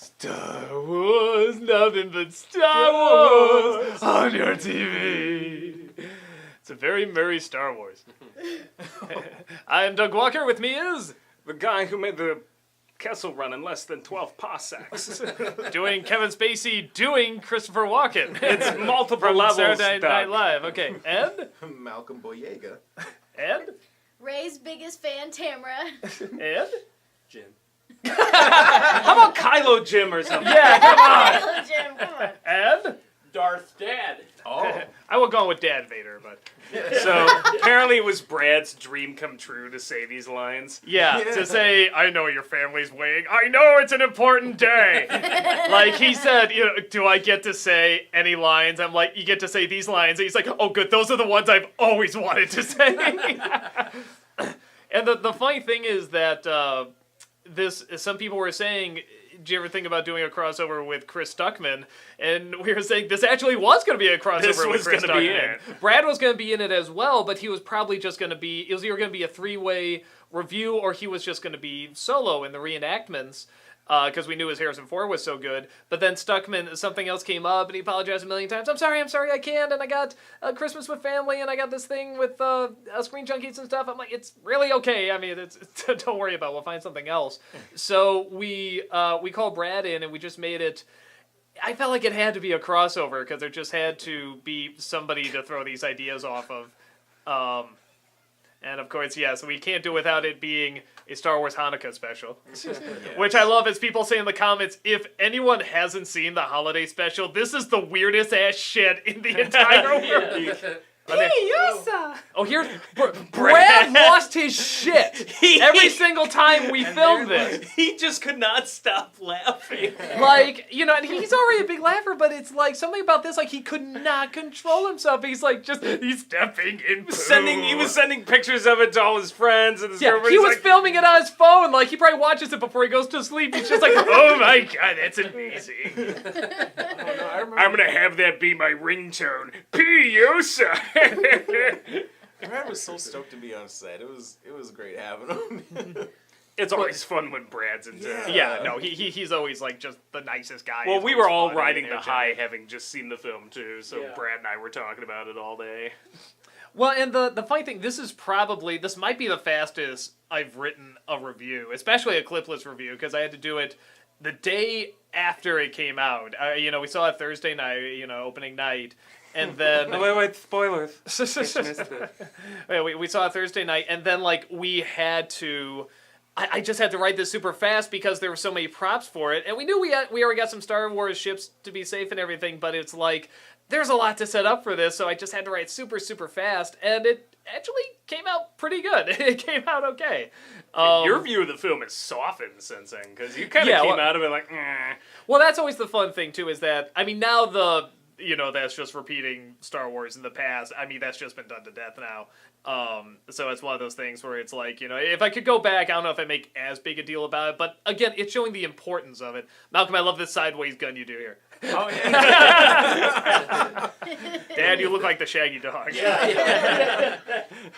Star Wars, nothing but Star Wars on your TV. It's a very merry Star Wars. I am Doug Walker. With me is the guy who made the Kessel Run in less than 12 parsecs. doing Kevin Spacey, doing Christopher Walken. It's multiple From levels, Saturday Doug. Night Live. Okay, and Malcolm Boyega. and Ray's biggest fan, Tamara. and Jim. How about Kylo Jim or something? yeah, come on. Hello, Jim, come on. And Darth Dad. Oh. I will go with Dad Vader, but So apparently it was Brad's dream come true to say these lines. yeah, to say, I know your family's waiting. I know it's an important day. Like he said, you know, do I get to say any lines? I'm like, you get to say these lines. And he's like, oh, good. Those are the ones I've always wanted to say. And the funny thing is that some people were saying, do you ever think about doing a crossover with Chris Stuckman? And we were saying this actually was going to be a crossover This with was Chris gonna be Stuckman. it. Brad was going to be in it as well, but he was probably just going to be, it was either going to be a three-way review or he was just going to be solo in the reenactments. Because we knew his Harrison Ford was so good. But then Stuckman, something else came up, and he apologized a million times. I'm sorry, I can't, and I got Christmas with family, and I got this thing with Screen Junkies and stuff. I'm like, it's really okay. I mean, it's don't worry about it. We'll find something else. So we called Brad in, and we just made it. I felt like it had to be a crossover, because there just had to be somebody to throw these ideas off of. And of course, yes, we can't do without it being a Star Wars Hanukkah special. Which I love, as people say in the comments, if anyone hasn't seen the holiday special, this is the weirdest ass shit in the entire world. Oh, here, Brad lost his shit every single time we filmed this. He just could not stop laughing. Like, you know, and he's already a big laugher, but it's like something about this, like he could not control himself. He's like, he's stepping in poo. He was sending pictures of it to all his friends and his girlfriend. He was like, filming it on his phone. Like, he probably watches it before he goes to sleep. He's just like, oh my god, that's amazing. I'm gonna have that be my ringtone. P.U.S.A. Brad was so stoked to be on set. It was great having him. It's always fun when Brad's in town. Yeah, no, he's always like just the nicest guy. Well, He's we always were all funny riding and the high, having just seen the film too. So Yeah. Brad and I were talking about it all day. Well, and the funny thing, this might be the fastest I've written a review, especially a clipless review, because I had to do it the day after it came out. You know, we saw it Thursday night, you know, opening night, and then Wait, spoilers. we saw it Thursday night, and then like we had to. I just had to write this super fast because there were so many props for it, and we knew we already got some Star Wars ships to be safe and everything, but it's like there's a lot to set up for this, so I just had to write super fast, and it actually came out pretty good. It came out okay. Your view of the film is softened since then, because you kind of came out of it like, Well, that's always the fun thing too, is that I mean now that's just repeating Star Wars in the past. I mean, that's just been done to death now. So it's one of those things where it's like, you know, if I could go back, I don't know if I make as big a deal about it, but again, it's showing the importance of it. Malcolm, I love this sideways gun you do here. Oh, yeah. Dad, you look like the Shaggy Dog. Yeah.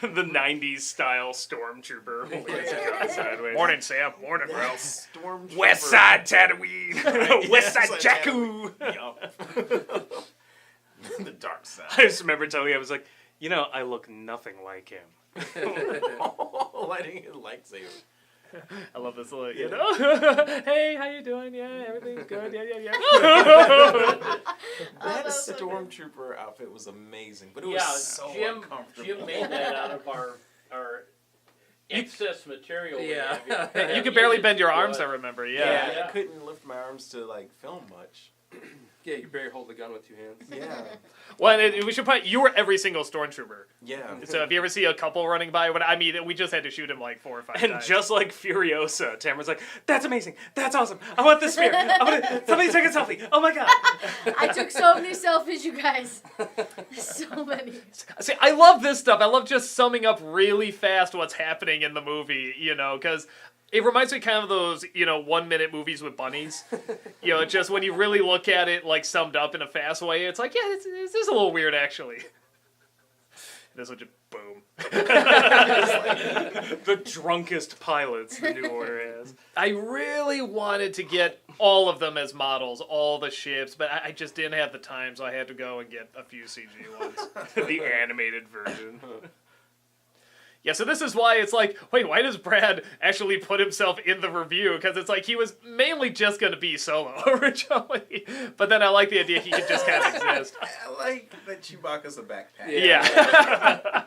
the 90s style stormtrooper holding his gun sideways. Morning, Sam. Morning, Ralph. Stormtrooper. West Side Tatooine. Right, West Side yeah, Jakku. Yup. The dark side. I just remember telling you, I was like, you know, I look nothing like him. Lighting his lightsaber. I love this little, you know? Hey, how you doing? Yeah, everything's good. Yeah. That that's so good. stormtrooper outfit was amazing, but it was so uncomfortable. Jim made that out of our excess material. we Yeah. have. You could barely bend your arms, I remember. Yeah. Yeah. I couldn't lift my arms to like film much. Yeah, you barely hold the gun with two hands. Yeah. Well, we should point. You were every single stormtrooper. Yeah. So if you ever see a couple running by, I mean, we just had to shoot him like 4 or 5 And times. just like Furiosa, Tamara's like, that's amazing. That's awesome. I want this spear. Somebody take a selfie. Oh my god. I took so many selfies, you guys. So many. See, I love this stuff. I love just summing up really fast what's happening in the movie, you know, because it reminds me kind of those, you know, 1-minute movies with bunnies. You know, just when you really look at it, like, summed up in a fast way, it's like, yeah, this is a little weird, actually. This would just boom. The drunkest pilots the New Order has. I really wanted to get all of them as models, all the ships, but I just didn't have the time, so I had to go and get a few CG ones. The animated version. Yeah, so this is why it's like, wait, why does Brad actually put himself in the review? Because it's like he was mainly just going to be Solo originally. But then I like the idea he could just kind of exist. I like that Chewbacca's a backpack. Yeah.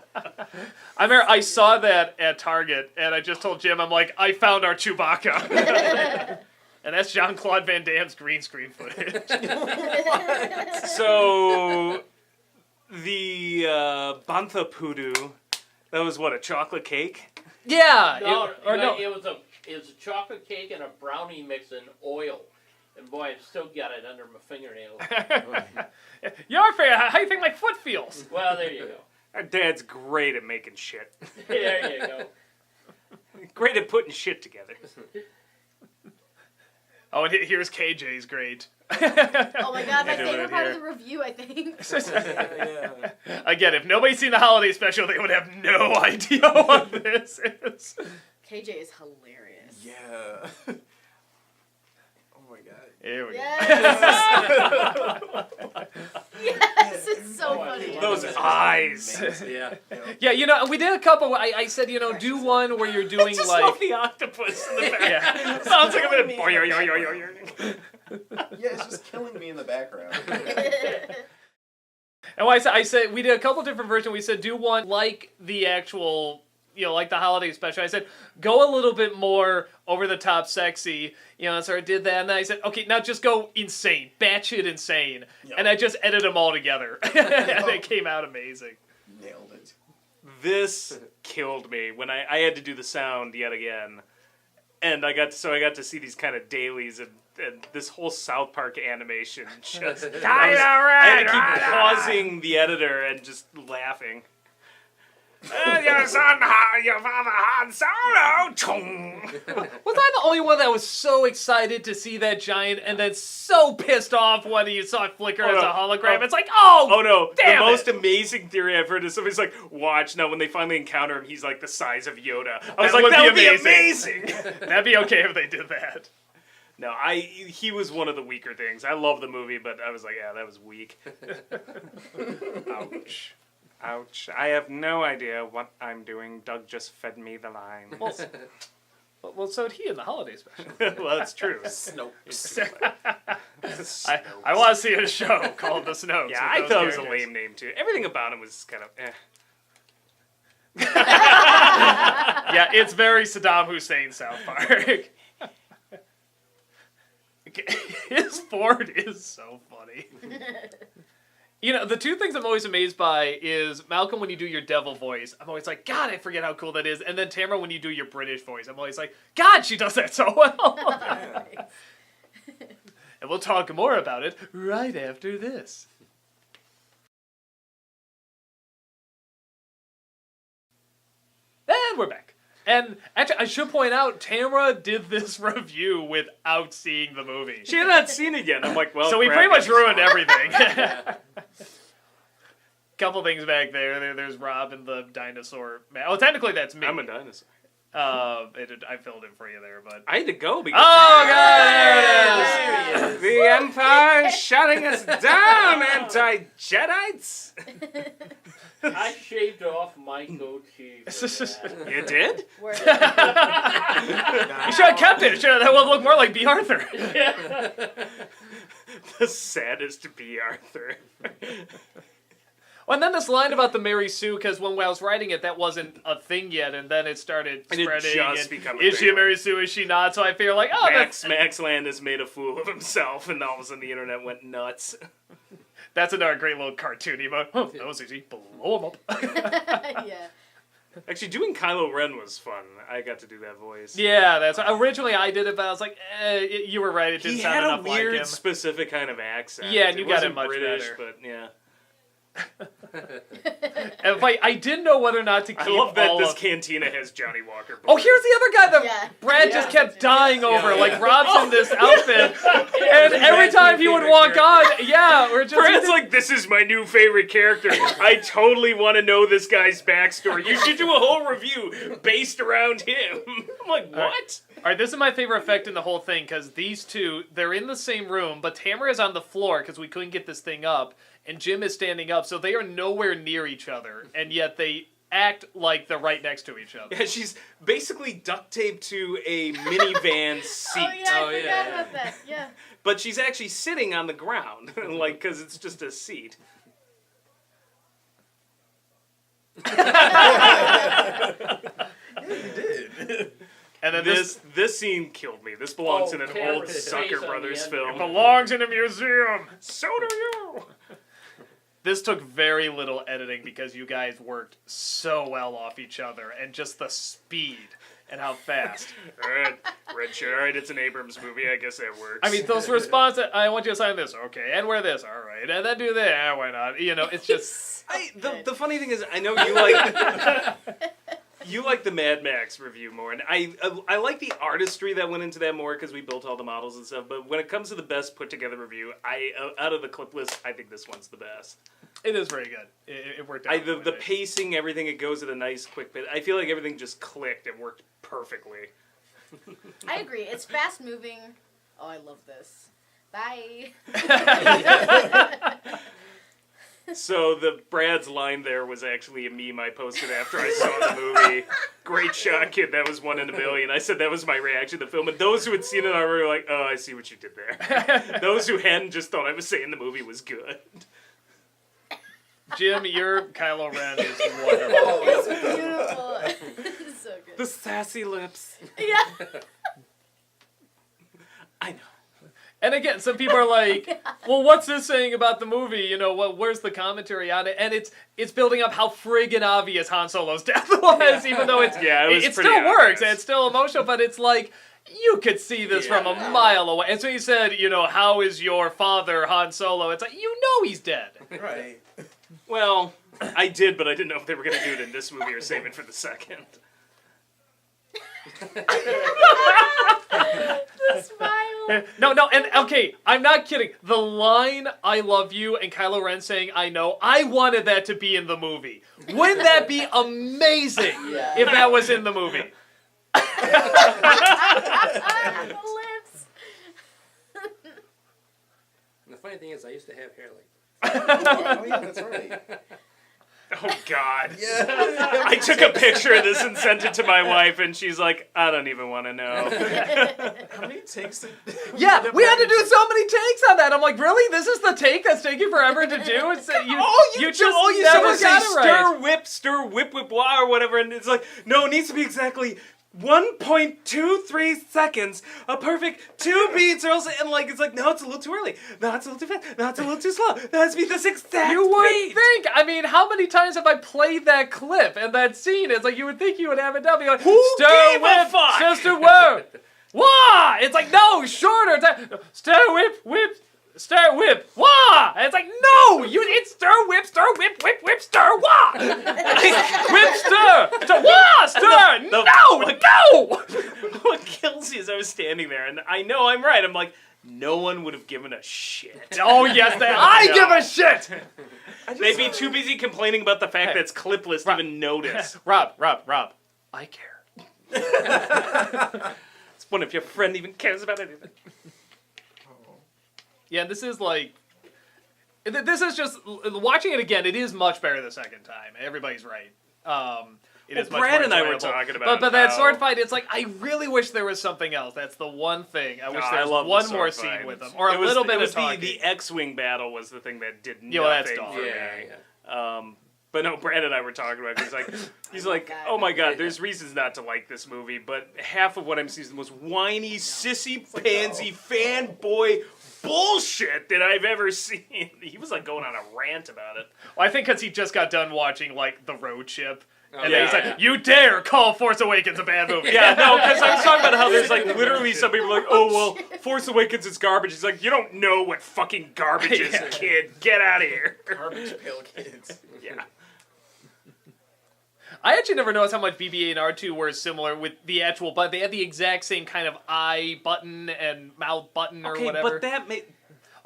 I remember I saw that at Target, and I just told Jim, I'm like, I found our Chewbacca. And that's Jean-Claude Van Damme's green screen footage. So, the Bantha Poodoo, that was what, a chocolate cake? Yeah. No, no. it was a chocolate cake and a brownie mix in oil. And boy, I've still got it under my fingernails. Your fair, how you think my foot feels? Well, there you go. Our dad's great at making shit. There you go. Great at putting shit together. Oh, and here's KJ's great. Oh my god, my Do it favorite part here. of the review, I think. Yeah. Again, if nobody's seen the holiday special, they would have no idea what this is. KJ is hilarious. Yeah. Oh my god. Here we go. Yes! Yes, it's so Oh, I funny. love Those eyes. Yeah. Yeah, you know, we did a couple. I said, you know, do one where you're doing Just like. love the octopus in the back. Yeah. Sounds like a bit of... Yeah, it's just killing me in the background. And I said we did a couple different versions. We said do one like the actual, you know, like the holiday special. I said go a little bit more over the top, sexy. You know, so I did that, and then I said, okay, now just go insane, batshit insane, Yep. and I just edited them all together, and it came out amazing. Nailed it. This killed me when I had to do the sound yet again. And I got to see these kind of dailies and this whole South Park animation just I had to keep pausing the editor and just laughing. Your son, your father, Han Solo. Chong. Was I the only one that was so excited to see that giant, and then so pissed off when you saw it flicker as a hologram? It's like, Oh no! damn The most it. amazing theory I've heard is somebody's like, "Watch now." When they finally encounter him, he's like the size of Yoda. I was That like, would "That be would be amazing." amazing." That'd be okay if they did that. No, he was one of the weaker things. I love the movie, but I was like, yeah, that was weak. Ouch. Ouch. I have no idea what I'm doing. Doug just fed me the line. Well, so did he in the holiday special. Well, that's true. Snopes. I want to see a show called The Snopes. Yeah, with I those thought it was a characters. lame name, too. Everything about him was kind of eh. Yeah, it's very Saddam Hussein South Park. His Ford is so funny. You know, the two things I'm always amazed by is Malcolm when you do your devil voice. I'm always like, God, I forget how cool that is. And then Tamara when you do your British voice. I'm always like, God, she does that so well. And we'll talk more about it right after this. And we're back. And actually, I should point out, Tamara did this review without seeing the movie. She had not seen it yet. I'm like, well, So we crap, pretty much it's ruined fine. everything. Couple things back there. There's Rob and the dinosaur. Oh, technically that's me. I'm a dinosaur. I filled in for you there, but. I had to go because... Oh, God! There it is! The Empire shutting us down, anti-Jedites! I shaved off my goatee. for that. You did? Word. You should have kept it. That would look more like B. Arthur. The saddest B. Arthur. Well, and then this line about the Mary Sue, because when I was writing it, that wasn't a thing yet, and then it started And it spreading. just and become a is she a thing. Mary Sue? Is she not? So I feel like, oh, Max Landis made a fool of himself, and all of a sudden the internet went nuts. that's another great little cartoony mode. Oh, that was easy. Blow him up. Yeah. Actually, doing Kylo Ren was fun. I got to do that voice. Yeah, that's originally I did it, but I was like, you were right. It didn't He sound had a enough like weird, him. specific kind of accent. Yeah, and you got it wasn't much British, better. But yeah. And I didn't know whether or not to keep I love that all this of... cantina has Johnny Walker. Oh, here's the other guy that Yeah. Brad Yeah. just kept dying over. Yeah. Like, Rob's in this outfit, and every Brad's time new he would favorite walk character. on, yeah, we're just... Brad's like, this is my new favorite character. I totally want to know this guy's backstory. You should do a whole review based around him. I'm like, what? All right, this is my favorite effect in the whole thing, because these two, they're in the same room, but Tamara is on the floor because we couldn't get this thing up, and Jim is standing up, so they are nowhere near each other, and yet they act like they're right next to each other. Yeah, she's basically duct taped to a minivan seat. Oh yeah, I Oh, forgot yeah. about that. Yeah. But she's actually sitting on the ground, like, because it's just a seat. You did. And then This scene killed me. This belongs Oh, in an Cameron's old face Sucker on the Brothers end. film. belongs in a museum. So do you. This took very little editing because you guys worked so well off each other, and just the speed and how fast. Alright, red shirt. Alright, it's an Abrams movie. I guess that works. I mean, those responses, I want you to sign this, okay, and wear this, all right, and then do that, why not? You know, it's just... The funny thing is, I know you like you like the Mad Max review more, and I like the artistry that went into that more because we built all the models and stuff. But when it comes to the best put together review, out of the clip list, I think this one's the best. It is very good. It worked out. The pacing, everything, it goes at a nice quick pace. I feel like everything just clicked. It worked perfectly. I agree. It's fast moving. Oh, I love this. Bye. So the Brad's line there was actually a meme I posted after I saw the movie. Great shot, kid. That was 1 in a million. I said that was my reaction to the film. And those who had seen it already were like, oh, I see what you did there. Those who hadn't just thought I was saying the movie was good. Jim, your Kylo Ren is wonderful. It's beautiful. It's so good. The sassy lips. Yeah. I know. And again, some people are like, well, what's this saying about the movie? You know, where's the commentary on it? And it's building up how friggin' obvious Han Solo's death was, even though it pretty still works, obvious. and it's still emotional, but it's like, you could see this from a mile away. And so he said, you know, how is your father, Han Solo? It's like, you know he's dead. Right. Well, I did, but I didn't know if they were going to do it in this movie or save it for the second. The smile. No, and okay, I'm not kidding. The line, I love you, and Kylo Ren saying, I know, I wanted that to be in the movie. Wouldn't that be amazing if that was in the movie? The lips. And the funny thing is, I used to have hair like Oh yeah, that's right. Oh, God. Yeah. I took a picture of this and sent it to my wife, and she's like, I don't even want to know. How many takes did Yeah, we had to do so many takes on that. I'm like, really? This is the take that's taking forever to do? It's, you just never got it right. stir, whip, wah, or whatever, and it's like, no, it needs to be exactly 1.23 seconds, a perfect 2 beats, or else, and like, it's like, no, it's a little too early, no, it's a little too fast, no, it's a little too slow, that has to be this exact You would beat. think. I mean, how many times have I played that clip and that scene? It's like you would think you would have it down. Be like, Who stir gave a whip, fuck? sister whip, wah! It's like no, shorter. Stir whip, stir whip, wah! And it's like no, it's stir whip, stir wah! Whip, stir, wah, stir. No. What kills you is I was standing there, and I know I'm right. I'm like, no one would have given a shit. Oh yes, I give a shit. They'd be too busy complaining about the fact that it's clipless to even notice. Rob, I care. It's one if your friend even cares about anything. Yeah, this is like, this is just, watching it again, it is much better the second time. Everybody's right. It is much Brad more and I were enjoyable. talking about But that how- sword fight, it's like, I really wish there was something else. That's the one thing. I wish there was love the one sword more fight. scene with them. Or a little bit of talking. The X-Wing battle was the thing that did nothing Yeah, well, that's dull. for me. Yeah. But no, Brad and I were talking about it. He's like, that. oh my god, there's reasons not to like this movie, but half of what I'm seeing is the most whiny, sissy, pansy, fanboy bullshit that I've ever seen. He was like going on a rant about it. Well, I think because he just got done watching, like, The Road Chip. And then he's like, "You dare call Force Awakens a bad movie?" Yeah, no, because I was talking about how there's like literally some people are like, oh well, Force Awakens is garbage. He's like, you don't know what fucking garbage is, kid. Get out of here. Garbage Pail Kids. Yeah. I actually never noticed how much BB-8 and R2 were similar with the actual button. They had the exact same kind of eye button and mouth button or whatever. But that made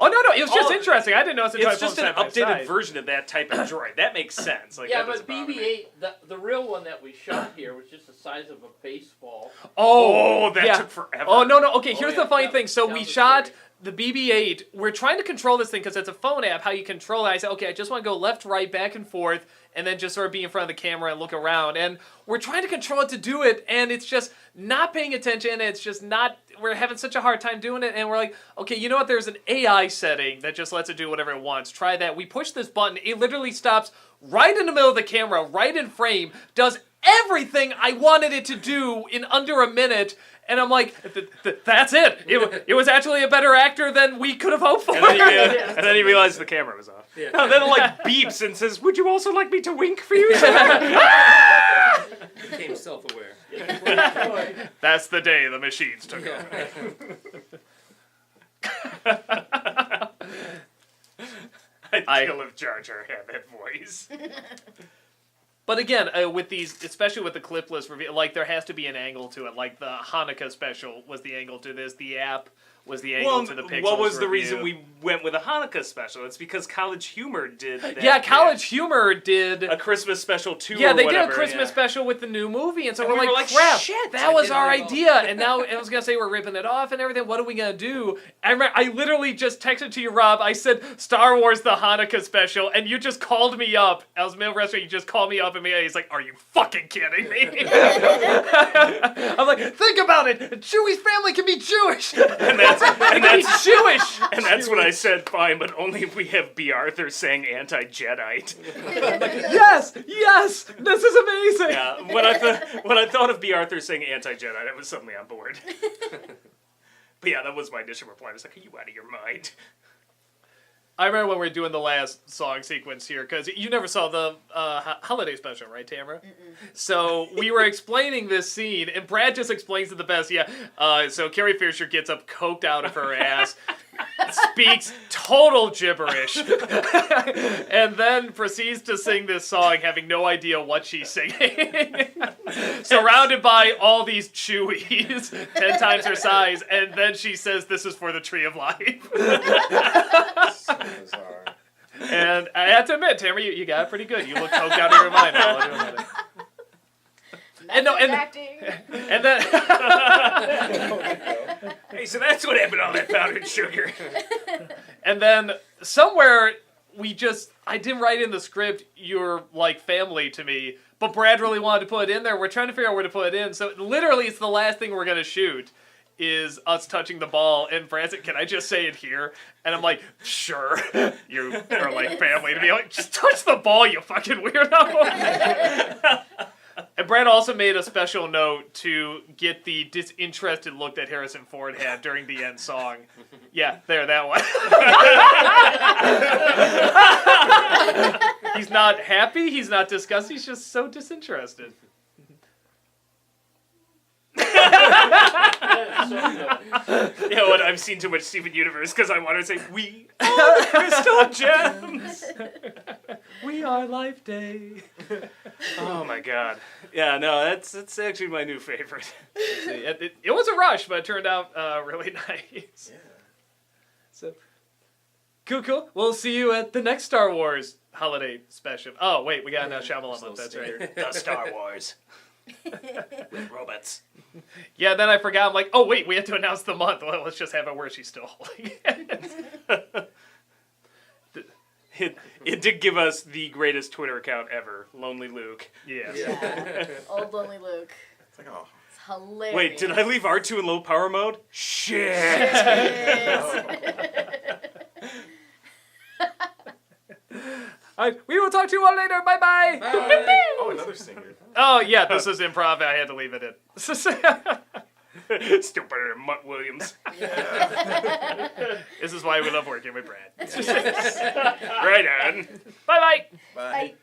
Oh no, it was just interesting. I didn't notice it. it's just an updated version of that type of droid. That makes sense. Like, Yeah, that but doesn't bother me. BB-8, the real one that we shot here was just the size of a baseball. Oh, that yeah. took forever. Oh no. Okay, here's yeah, the funny tell- thing. So tell we the shot story. the BB-8. We're trying to control this thing because it's a phone app. How you control it? I said, okay, I just want to go left, right, back and forth, and then just sort of be in front of the camera and look around. And we're trying to control it to do it, and it's just not paying attention. It's just not. We're having such a hard time doing it, and we're like, okay, you know what? There's an AI setting that just lets it do whatever it wants. Try that. We push this button. It literally stops right in the middle of the camera, right in frame, does everything I wanted it to do in under a minute. And I'm like, that's it. It was actually a better actor than we could have hoped for. And then you realize the camera was off. Yeah. And then it like beeps and says, "Would you also like me to wink for you, sir?" Became self-aware. That's the day the machines took over. I'd kill if Jar Jar had that voice. But again, with these, especially with the clipless review, like there has to be an angle to it. Like the Hanukkah special was the angle to this. The app was the angle Well, to the Pixels what was the review. reason we went with a Hanukkah special? It's because College Humor did that. Yeah, College Humor did. a Christmas special too. Yeah, or they whatever, did a Christmas yeah. special with the new movie, and so And we're we were like, like, crap, shit, that I was did our it all. idea. And now I was gonna say we're ripping it off and everything. What are we gonna do? I literally just texted to you, Rob. I said Star Wars the Hanukkah special, and you just called me up. I was in the middle of the restaurant. You just called me up, and he's like, "Are you fucking kidding me?" I'm like, think about it. Chewie's family can be Jewish. And that's Jewish. And that's when I said, fine, but only if we have B. Arthur saying anti-Jedite. Yes, this is amazing. Yeah, when I thought of B. Arthur saying anti-Jedite, I was suddenly on board. But yeah, that was my initial reply. I was like, are you out of your mind? I remember when we were doing the last song sequence here, because you never saw the holiday special, right, Tamara? So we were explaining this scene, and Brad just explains it the best. Yeah, so Carrie Fisher gets up coked out of her ass, speaks total gibberish, and then proceeds to sing this song having no idea what she's singing. Surrounded by all these Chewies, 10 times her size, and then she says, "This is for the Tree of Life." So bizarre. And I have to admit, Tamara, you got it pretty good. You look coked out of your mind while doing that. And no, and acting. and then Hey, so that's what happened to all that powdered sugar. and then somewhere I didn't write in the script you're like family to me, but Brad really wanted to put it in there. We're trying to figure out where to put it in. So literally, it's the last thing we're gonna shoot. Is us touching the ball, and Brad said, "Can I just say it here?" And I'm like, "Sure." You are like family to me. I'm like, just touch the ball, you fucking weirdo. And Brad also made a special note to get the disinterested look that Harrison Ford had during the end song. Yeah, there, that one. He's not happy. He's not disgusted. He's just so disinterested. You know what? I've seen too much Steven Universe because I want to say, we are crystal gems. We are Life Day. Oh my god. Yeah, no, that's actually my new favorite. It was a rush, but it turned out really nice. Yeah. So, cool. We'll see you at the next Star Wars holiday special. Oh, wait, we got Shyamalan month. That's right. The Star Wars. With robots. Yeah, then I forgot. I'm like, oh, wait, we have to announce the month. Well, let's just have it where she's still holding it. It did give us the greatest Twitter account ever, Lonely Luke. Yeah. Yeah. Old Lonely Luke. It's like, oh. It's hilarious. Wait, did I leave R2 in low power mode? Shit! We will talk to you all later. Bye-bye. Oh, another singer. Oh, yeah, this is improv. I had to leave it in. Still better than Mutt Williams. This is why we love working with Brad. Right on. Bye-bye. Bye. Bye.